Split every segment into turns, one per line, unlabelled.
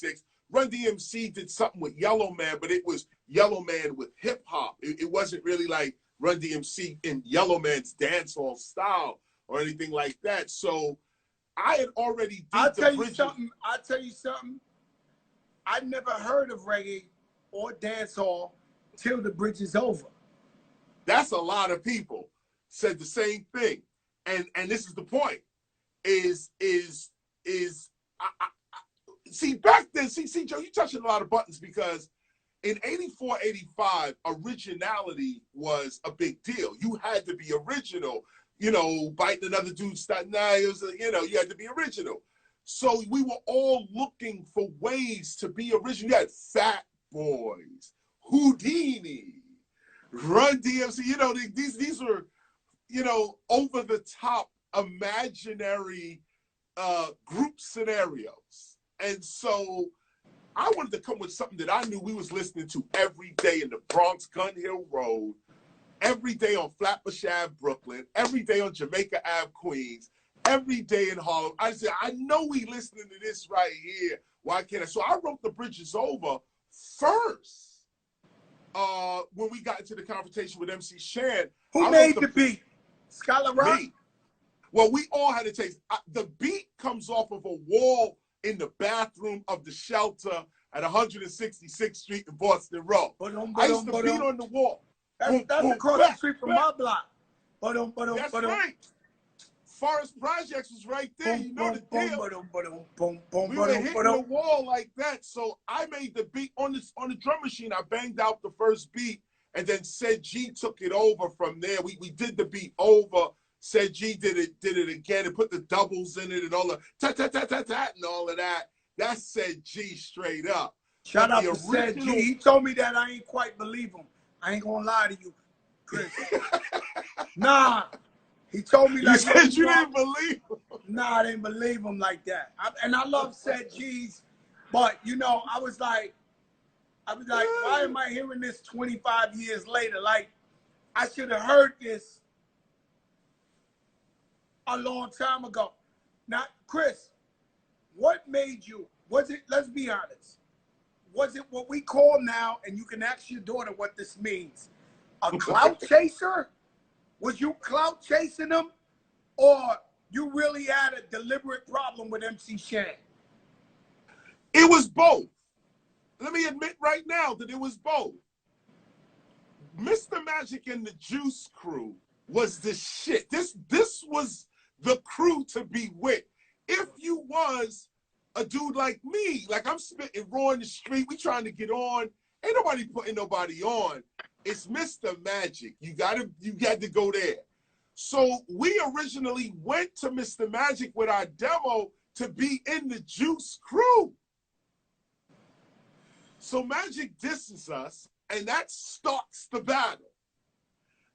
'66. Run DMC did something with Yellow Man, but it was Yellow Man with hip hop. It wasn't really like Run DMC in Yellow Man's dancehall style or anything like that. So I had already
I'll tell you something. I never heard of reggae or dancehall till The Bridge Is Over.
That's a lot of people said the same thing. And this is the point. See, back then, see, Joe, you're touching a lot of buttons because in 84, 85, originality was a big deal. You had to be original. You know, biting another dude's nails, you know, you had to be original. So we were all looking for ways to be original. You had Fat Boys, Houdini, Run DMC, you know, these were, you know, over the top imaginary group scenarios. And so I wanted to come with something that I knew we was listening to every day in the Bronx, Gun Hill Road, every day on Flatbush Ave, Brooklyn, every day on Jamaica Ave, Queens, every day in Harlem. I said, I know we listening to this right here. Why can't I? So I wrote The Bridge Is Over first. When we got into the confrontation with MC Shan.
Who made the beat? Scholar Rock?
Me. Well, we all had a taste. The beat comes off of a wall in the bathroom of the shelter at 166th Street in Boston Road. I used to beat on the wall.
That's across the street from my block.
That's right. Forest Projects was right there. You know the deal. We were hitting the wall like that. So I made the beat on the drum machine. I banged out the first beat, and then Said G took it over from there. We did the beat over. Said G did it again and put the doubles in it and all the tat and all of that. That's Said G straight up.
Shout out to Said G. He told me that. I ain't quite believe him. I ain't gonna lie to you, Chris. Nah. He told me like
you said you didn't believe him.
Nah, I didn't believe him like that. And I love Said G's, but you know, I was like, why am I hearing this 25 years later? Like, I should have heard this a long time ago. Now, Chris, what made you? Was it? Let's be honest. Was it what we call now? And you can ask your daughter what this means. A clout chaser? Was you clout chasing them, or you really had a deliberate problem with MC Shan?
It was both. Let me admit right now that it was both. Mr. Magic and the Juice Crew was the shit. This was the crew to be with. If you was a dude like me, like I'm spitting raw in the street, we trying to get on, ain't nobody putting nobody on. It's Mr. Magic. You had to go there. So we originally went to Mr. Magic with our demo to be in the Juice Crew. So Magic disses us, and that starts the battle.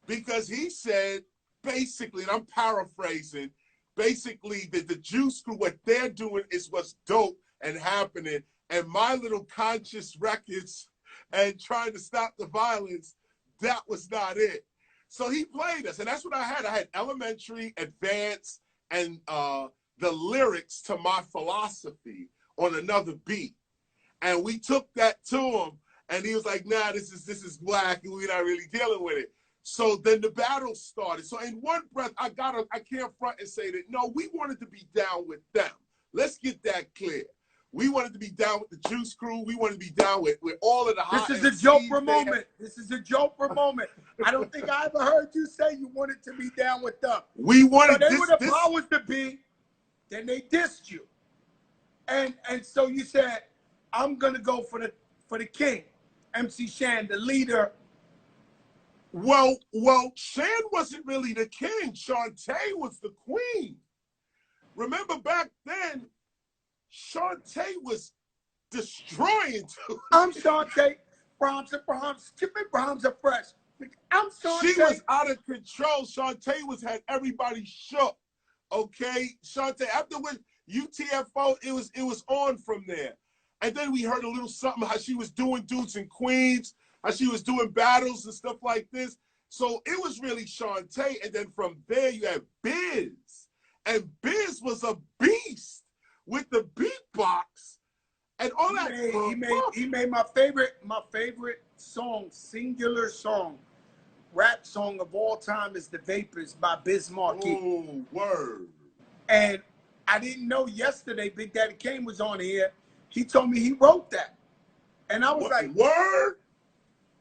Because he said, basically, and I'm paraphrasing, basically that the Juice Crew, what they're doing is what's dope and happening. And my little conscious records and trying to stop the violence, that was not it. So he played us, and that's what I had. I had elementary, advanced, and the lyrics to My Philosophy on another beat. And we took that to him, and he was like, nah, this is whack, and we're not really dealing with it. So then the battle started. So in one breath, I can't front and say that, no, we wanted to be down with them. Let's get that clear. We wanted to be down with the Juice Crew. We wanted to be down with all of the hot
This is a joke for a moment. This is a joke for a moment. I don't think I ever heard you say you wanted to be down with them.
We wanted
so they were the powers to be. Then they dissed you, and so you said, I'm gonna go for the king, MC Shan, the leader.
Well, Shan wasn't really the king. Shantae was the queen. Remember back then, Shantae was destroying too.
I'm Shantae. Brahms, Jimmy Brahms are fresh. I'm Shantae.
She was out of control. Shantae had everybody shook. Okay, Shantae. After with UTFO, it was on from there. And then we heard a little something how she was doing dudes in Queens, how she was doing battles and stuff like this. So it was really Shantae. And then from there you had Biz, and Biz was a beast with the beatbox. and all that.
He made my favorite song, singular song, rap song of all time is "The Vapors" by Biz Markie.
Oh, word.
And I didn't know yesterday Big Daddy Kane was on here. He told me he wrote that. And I was like,
word?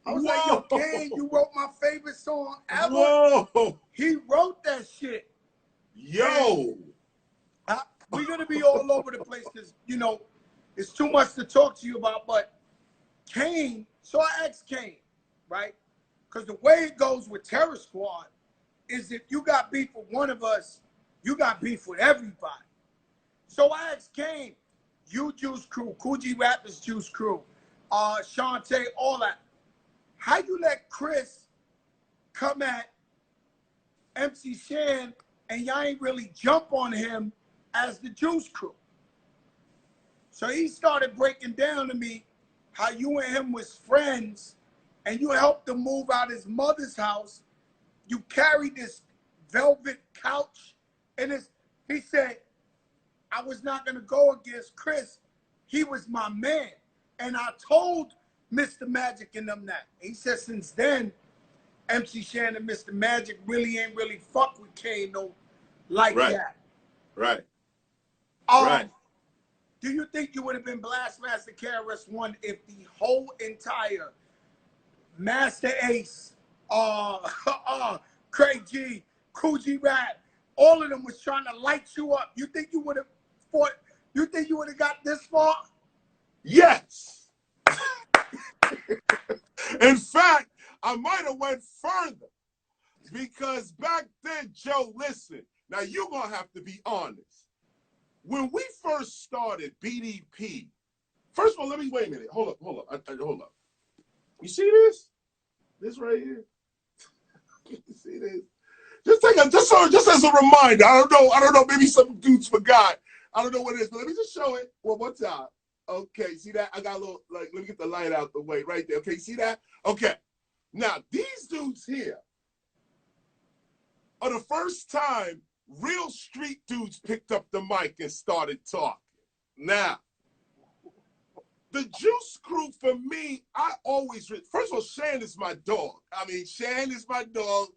I was like, yo, Kane, you wrote my favorite song ever.
Whoa.
He wrote that shit.
Yo.
We're going to be all over the place because, you know, it's too much to talk to you about. But Kane, so I asked Kane, right? Because the way it goes with Terror Squad is if you got beef with one of us, you got beef with everybody. So I asked Kane, you Juice Crew, Coogee Rappers Juice Crew, Shantae, all that. How you let Chris come at MC Shan and y'all ain't really jump on him as the Juice Crew? So he started breaking down to me how you and him was friends and you helped him move out his mother's house. You carried this velvet couch and he said, I was not going to go against Chris. He was my man. And I told Mr. Magic and them that. He said since then, MC Shan and Mr. Magic really ain't fuck with Kane no like that.
Right.
Right. Do you think you would have been Blastmaster KRS-One if the whole entire Master Ace, Craig G, Coogee Rap, all of them was trying to light you up? You think you would have fought? You think you would have got this far?
Yes. In fact, I might have went further because back then, Joe, listen, now you're going to have to be honest. When we first started BDP, first of all, wait a minute. Hold up. Hold up. You see this? This right here? You see this? Just as a reminder. I don't know. Maybe some dudes forgot. I don't know what it is, but let me just show it one more time. Okay, see that? I got a little, let me get the light out the way right there. Okay, see that? Okay. Now, these dudes here are the first time real street dudes picked up the mic and started talking. Now, the Juice Crew, for me, I always, first of all, Shan is my dog. I mean, Shan is my dog,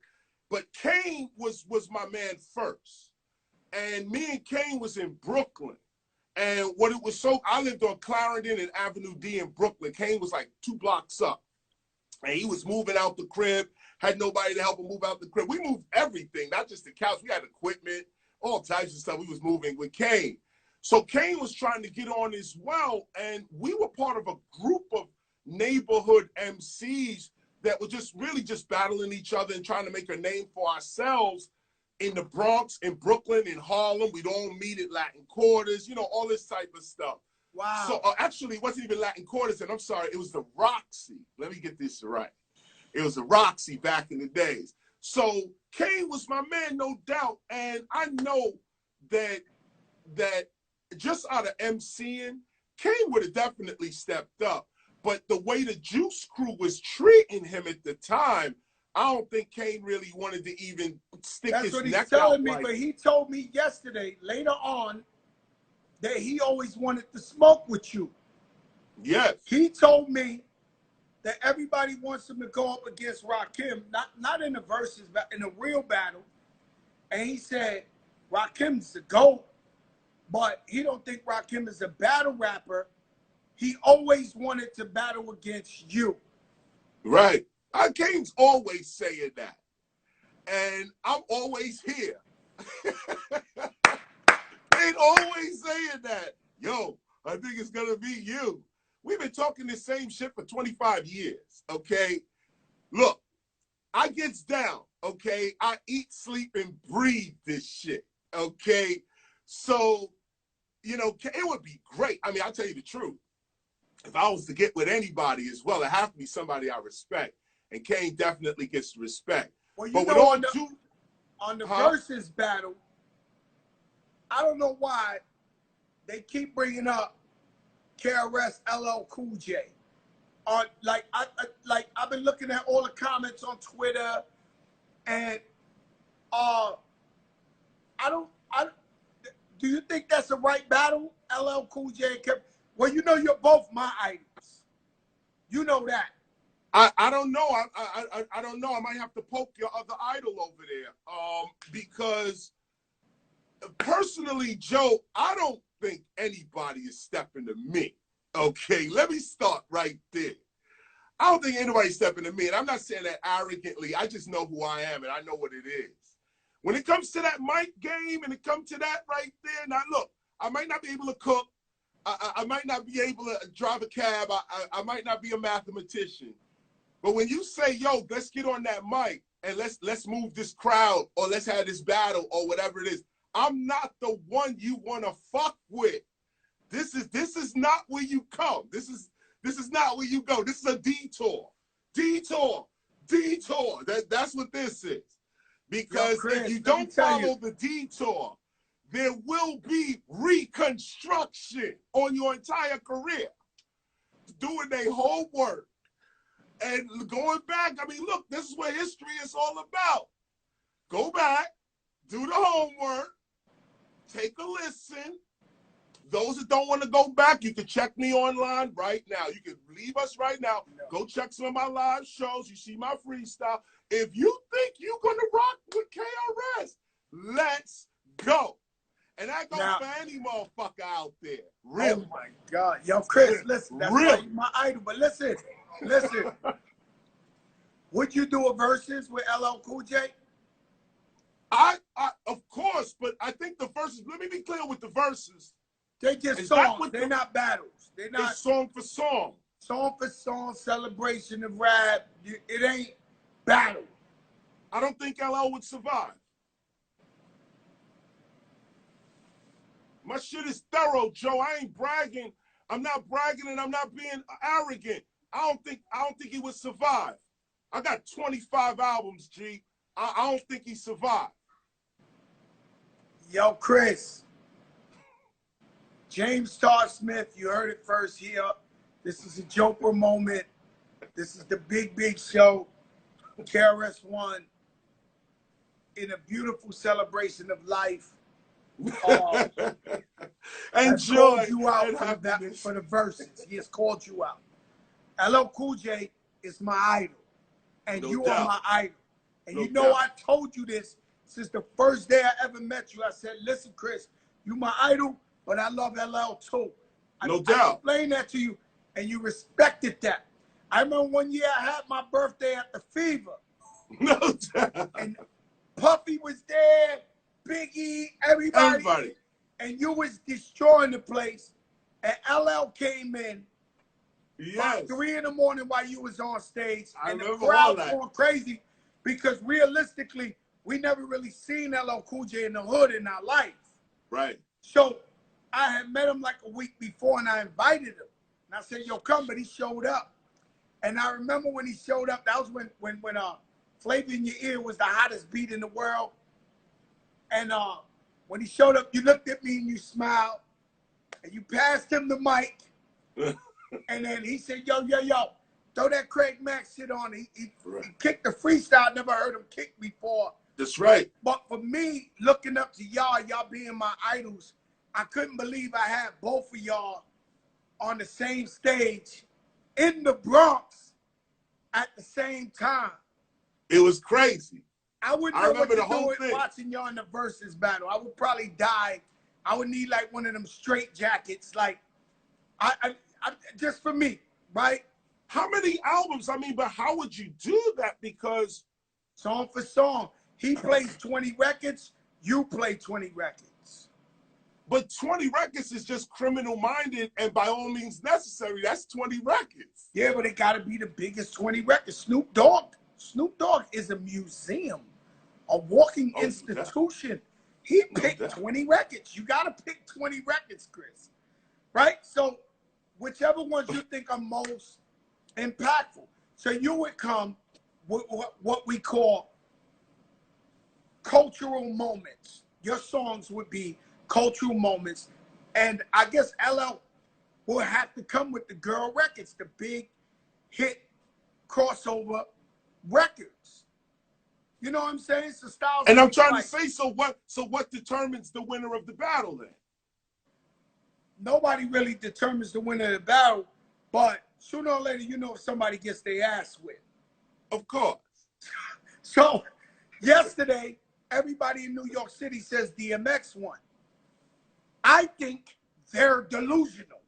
but Kane was my man first. And me and Kane was in Brooklyn. And what it was I lived on Clarendon and Avenue D in Brooklyn. Kane was like 2 blocks up. And he was moving out the crib, had nobody to help him move out the crib. We moved everything, not just the couch. We had equipment, all types of stuff we was moving with Kane. So Kane was trying to get on as well. And we were part of a group of neighborhood MCs that were just really just battling each other and trying to make a name for ourselves in the Bronx, in Brooklyn, in Harlem. We'd all meet at Latin Quarters, you know, all this type of stuff.
Wow.
So actually, it wasn't even Latin Quarters, and I'm sorry, it was the Roxy. Let me get this right. It was the Roxy back in the days. So Kane was my man, no doubt, and I know that just out of MCing, Kane would have definitely stepped up. But the way the Juice Crew was treating him at the time, I don't think Kane really wanted to even stick his neck out.
That's what he's telling me, but he told me yesterday, later on, that he always wanted to smoke with you.
Yes.
He told me that everybody wants him to go up against Rakim, not in the verses, but in a real battle. And he said, Rakim's the GOAT, but he don't think Rakim is a battle rapper. He always wanted to battle against you.
Right. Kane's always saying that. And I'm always here. Kane always saying that. Yo, I think it's going to be you. We've been talking the same shit for 25 years, okay? Look, I gets down, okay? I eat, sleep, and breathe this shit, okay? So, you know, it would be great. I mean, I'll tell you the truth. If I was to get with anybody as well, it have to be somebody I respect. And Kane definitely gets respect.
Well, you
but
know, on the versus battle, I don't know why they keep bringing up KRS LL Cool J. I've been looking at all the comments on Twitter, and do you think that's the right battle, LL Cool J? Well, you know you're both my idols. You know that.
I don't know. I don't know. I might have to poke your other idol over there. Because personally, Joe, I don't think anybody is stepping to me. Okay, let me start right there. I don't think anybody's stepping to me, and I'm not saying that arrogantly. I just know who I am, and I know what it is. When it comes to that mic game, and it comes to that right there, now look, I might not be able to cook. I might not be able to drive a cab. I might not be a mathematician. But when you say, yo, let's get on that mic and let's move this crowd or let's have this battle or whatever it is, I'm not the one you want to fuck with. This is not where you come. This is not where you go. This is a detour. Detour. That's what this is. Because yo, Chris, if you don't follow the detour, there will be reconstruction on your entire career. Doing their homework. And going back, I mean, look, this is what history is all about. Go back, do the homework, take a listen. Those that don't want to go back, you can check me online right now. You can leave us right now. Go check some of my live shows. You see my freestyle. If you think you're going to rock with KRS, let's go. And that goes for any motherfucker out there. Really.
Oh, my God. Yo, Chris, listen. That's why you're my idol. But listen. Would you do a versus with LL Cool J?
Of course, but I think the verses, let me be clear with the verses.
They just songs. They're not battles. They're not
song for song.
Song for song, celebration of rap. It ain't battle.
I don't think LL would survive. My shit is thorough, Joe. I ain't bragging. I'm not bragging and I'm not being arrogant. I don't think he would survive. I got 25 albums, G. I don't think he survived.
Yo, Chris. James Star Smith, you heard it first here. This is a Joker moment. This is the big show. KRS-One in a beautiful celebration of life.
Enjoy.
You out for the verses. He has called you out. LL Cool J is my idol, and no you doubt. Are my idol. And no you know doubt. I told you this since the first day I ever met you. I said, listen, Chris, you my idol, but I love LL too.
No doubt.
I explained that to you, and you respected that. I remember one year I had my birthday at the Fever.
No doubt.
And Puffy was there, Biggie, everybody. And you was destroying the place, and LL came in.
Yes.
3 in the morning while you was on stage, and the crowd going crazy because realistically, we never really seen LL Cool J in the hood in our life.
Right.
So I had met him like a week before, and I invited him. And I said, "Yo, come," but he showed up. And I remember when he showed up, that was when Flavor in Your Ear was the hottest beat in the world. And when he showed up, you looked at me and you smiled, and you passed him the mic. And then he said, yo, throw that Craig Mack shit on. He kicked the freestyle. Never heard him kick before.
That's right.
But for me, looking up to y'all being my idols, I couldn't believe I had both of y'all on the same stage in the Bronx at the same time.
It was crazy.
I wouldn't know what to do watching y'all in the versus battle. I would probably die. I would need like one of them straight jackets. Like, I just for me, right?
How many albums? I mean, but how would you do that? Because
song for song, he plays 20 records, you play 20 records.
But 20 records is just criminal-minded, and by all means necessary. That's 20 records.
Yeah, but it got to be the biggest 20 records. Snoop Dogg is a museum, a walking institution. He picked 20 records. You got to pick 20 records, Chris. Right? So whichever ones you think are most impactful. So you would come with what we call cultural moments. Your songs would be cultural moments. And I guess LL will have to come with the girl records, the big hit crossover records. You know what I'm saying? So styles.
And I'm trying to say, so what determines the winner of the battle then?
nobody really determines the winner of the battle, but sooner or later, you know if somebody gets their ass whipped.
Of course.
So yesterday, everybody in New York City says DMX won. I think they're delusional.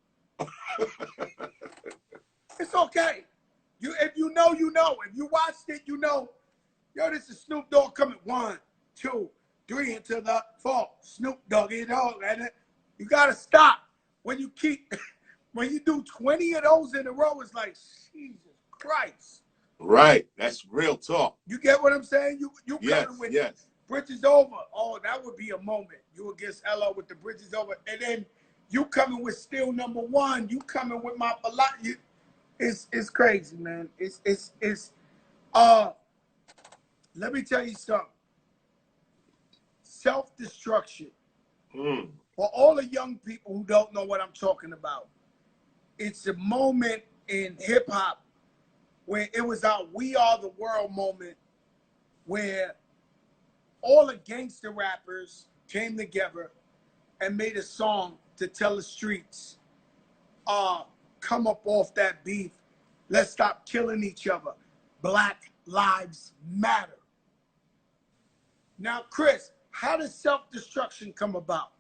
It's okay. If you know, you know. If you watched it, you know. Yo, this is Snoop Dogg coming 1, 2, 3 into the 4. Snoop Doggy Dogg, and you gotta stop when you do 20 of those in a row. It's like Jesus Christ.
Right, that's real talk.
You get what I'm saying? You
yes,
coming with
yes.
Bridges Over. Oh, that would be a moment. You against LO with the Bridges Over, and then you coming with Still Number One. You coming with my philosophy. It's crazy, man. Let me tell you something. Self-destruction. For all the young people who don't know what I'm talking about, it's a moment in hip-hop where it was our We Are the World moment, where all the gangster rappers came together and made a song to tell the streets, come up off that beef. Let's stop killing each other. Black Lives Matter. Now, Chris, how does self-destruction come about?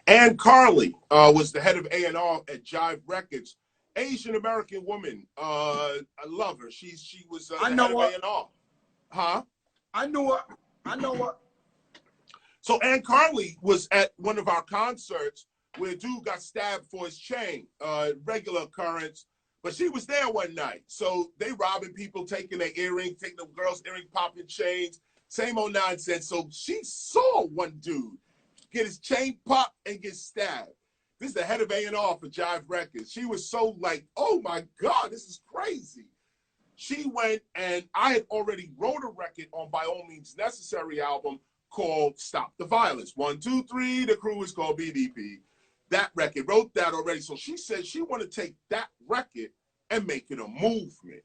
Ann Carly was the head of A&R at Jive Records. Asian American woman. I love her. She was the head of A&R. Huh?
I knew her. I know her.
So Ann Carly was at one of our concerts where a dude got stabbed for his chain. Regular occurrence. But she was there one night. So they robbing people, taking their earring, taking the girls' earring, popping chains. Same old nonsense. So she saw one dude get his chain popped and get stabbed. This is the head of A&R for Jive Records. She was so like, oh my God, this is crazy. She went, and I had already wrote a record on By All Means Necessary album called Stop the Violence. 1, 2, 3, the crew is called BDP. That record, wrote that already. So she said she wanted to take that record and make it a movement.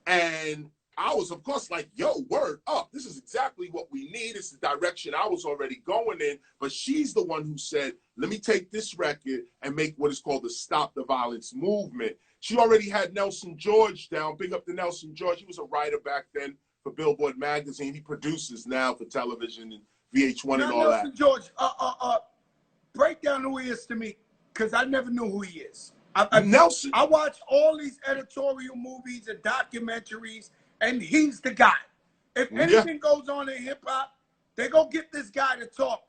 And I was, of course, like, yo, word up. This is exactly what we need. It's the direction I was already going in. But she's the one who said, let me take this record and make what is called the Stop the Violence movement. She already had Nelson George down. Big up to Nelson George. He was a writer back then for Billboard magazine. He produces now for television and VH1 and all
Nelson
that.
George, break down who he is to me, because I never knew who he is.
Nelson.
I watch all these editorial movies and documentaries, and he's the guy. If anything goes on in hip-hop, they go get this guy to talk.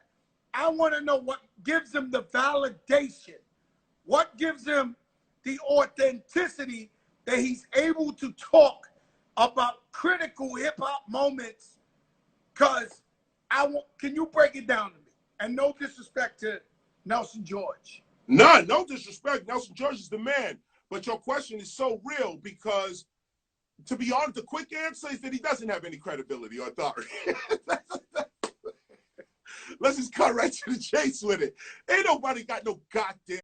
I want to know what gives him the validation. What gives him the authenticity that he's able to talk about critical hip-hop moments? Because can you break it down to me? And no disrespect to Nelson George.
None, no disrespect. Nelson George is the man. But your question is so real because, to be honest, the quick answer is that he doesn't have any credibility or authority. Let's just cut right to the chase with it. Ain't nobody got no goddamn